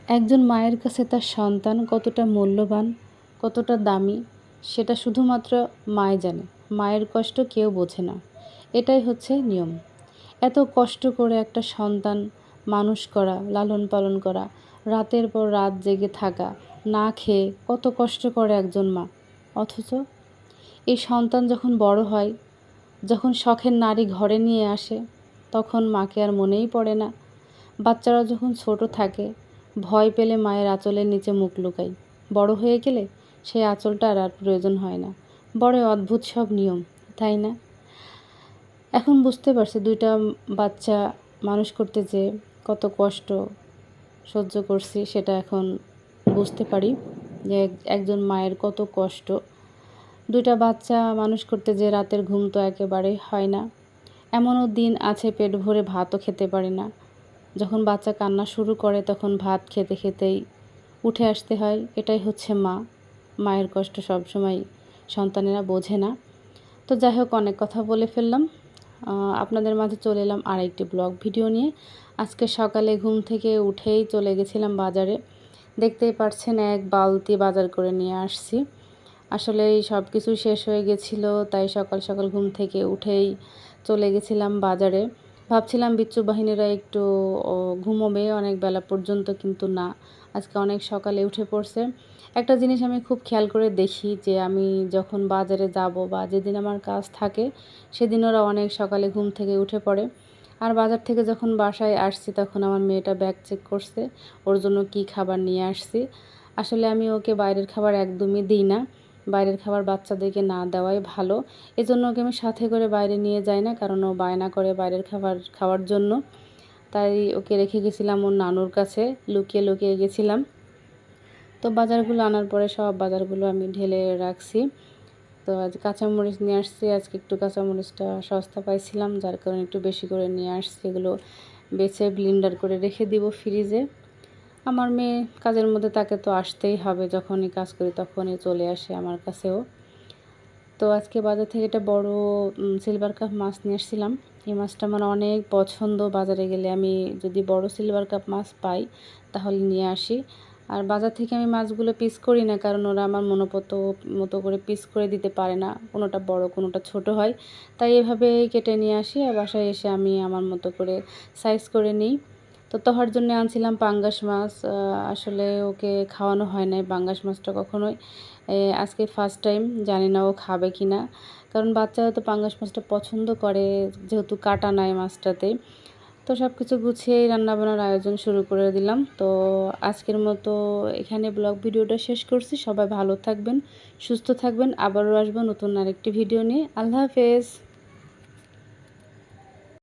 একজন মায়ের কাছে তার সন্তান কতটা মূল্যবান, কতটা দামি সেটা শুধুমাত্র মাই জানে। মায়ের কষ্ট কেউ বোঝে না। এটাই হচ্ছে নিয়ম। এত কষ্ট করে একটা সন্তান মানুষ করা, লালন পালন করা, রাতের পর রাত জেগে থাকা, না খেয়ে কত কষ্ট করে একজন মা। অথচ এই সন্তান যখন বড় হয়, যখন শখের নারী ঘরে নিয়ে আসে, তখন মাকে আর মনেই পড়ে না। বাচ্চারা যখন ছোট থাকে, ভয় পেলে মায়ের আঁচলের নিচে মুখ লুকায়। বড় হয়ে গেলে সেই আঁচলটা আর প্রয়োজন হয় না। বড় অদ্ভুত সব নিয়ম, তাই না? এখন বুঝতে পারছি ২টা বাচ্চা মানুষ করতে যেয়ে কত কষ্ট সহ্য করছি, সেটা এখন বুঝতে পারি যে একজন মায়ের কত কষ্ট। ২টা বাচ্চা মানুষ করতে যেয়ে রাতের ঘুম তো একেবারেই হয় না। এমনও দিন আছে পেট ভরে ভাতও খেতে পারি না। যখন বাচ্চা কান্না শুরু করে তখন ভাত খেতে খেতেই উঠে আসতে হয়। এটাই হচ্ছে মা। মায়ের কষ্ট সবসময় সন্তানেরা বোঝে না। তো যাই হোক, অনেক কথা বলে ফেললাম। আপনাদের মাঝে চলে এলাম আরেকটি ব্লগ ভিডিও নিয়ে। আজকে সকালে ঘুম থেকে উঠেই চলে গেছিলাম বাজারে। দেখতেই পারছেন এক বালতি বাজার করে নিয়ে আসছি। আসলে সব কিছু শেষ হয়ে গেছিলো, তাই সকাল সকাল ঘুম থেকে উঠেই চলে গেছিলাম বাজারে। ভাবছিলাম বিচ্ছু বাহিনীরা একটু ঘুমোবে অনেক বেলা পর্যন্ত, কিন্তু না, আজকে অনেক সকালে উঠে পড়ছে। একটা জিনিস আমি খুব খেয়াল করে দেখি যে আমি যখন বাজারে যাব বা যেদিন আমার কাজ থাকে সেদিন ওরা অনেক সকালে ঘুম থেকে উঠে পড়ে। আর বাজার থেকে যখন বাসায় আসছি তখন আমার মেয়েটা ব্যাগ চেক করছে ওর জন্য কী খাবার নিয়ে আসছি। আসলে আমি ওকে বাইরের খাবার একদমই দিই না। বাইরের খাবার বাচ্চাদেরকে না দেওয়াই ভালো। এজন্য ওকে আমি সাথে করে বাইরে নিয়ে যাই না, কারণ ও বায়না করে বাইরের খাবার খাওয়ার জন্য। তাই ওকে রেখে গেছিলাম ওর নানুর কাছে, লুকিয়ে লুকিয়ে গেছিলাম। তো বাজারগুলো আনার পরে সব বাজারগুলো আমি ঢেলে রাখছি। তো আজ কাঁচামরিচ নিয়ে আসছি। আজকে একটু কাঁচামরিচটা সস্তা পাইছিলাম, যার কারণে একটু বেশি করে নিয়ে আসছি। এগুলো বেছে ব্লেন্ডার করে রেখে দিব ফ্রিজে। আমার মেয়ে কাজের মধ্যে, তাকে তো আসতেই হবে, যখনই কাজ করি তখনই চলে আসে আমার কাছেও। তো আজকে বাজার থেকে একটা বড় সিলভার কাপ মাছ নিয়ে আসছিলাম। এই মাছটা আমার অনেক পছন্দ। বাজারে গেলে আমি যদি বড় সিলভার কাপ মাছ পাই তাহলে নিয়ে আসি। আর বাজার থেকে আমি মাছগুলো পিস করি না, কারণ ওরা আমার মতো করে পিস করে দিতে পারে না। কোনোটা বড় কোনোটা ছোট হয়, তাই এভাবেই কেটে নিয়ে আসি। আর বাসায় এসে আমি আমার মতো করে সাইজ করে নিই। তো তোহার জন্য আনছিলাম পাঙ্গাস মাছ। আসলে ওকে খাওয়ানো হয় নাই পাঙ্গাস মাছটা কখনোই। আজকে ফার্স্ট টাইম, জানি না ও খাবে কি না, কারণ বাচ্চারা তো পাঙ্গাস মাছটা পছন্দ করে, যেহেতু কাটা নাই মাছটাতে। তো সব কিছু গুছিয়েই রান্নাবান্নার আয়োজন শুরু করে দিলাম। তো আজকের মতো এখানে ব্লগ ভিডিওটা শেষ করছি। সবাই ভালো থাকবেন, সুস্থ থাকবেন। আবারও আসবো নতুন আরেকটি ভিডিও নিয়ে। আল্লাহ হাফেজ।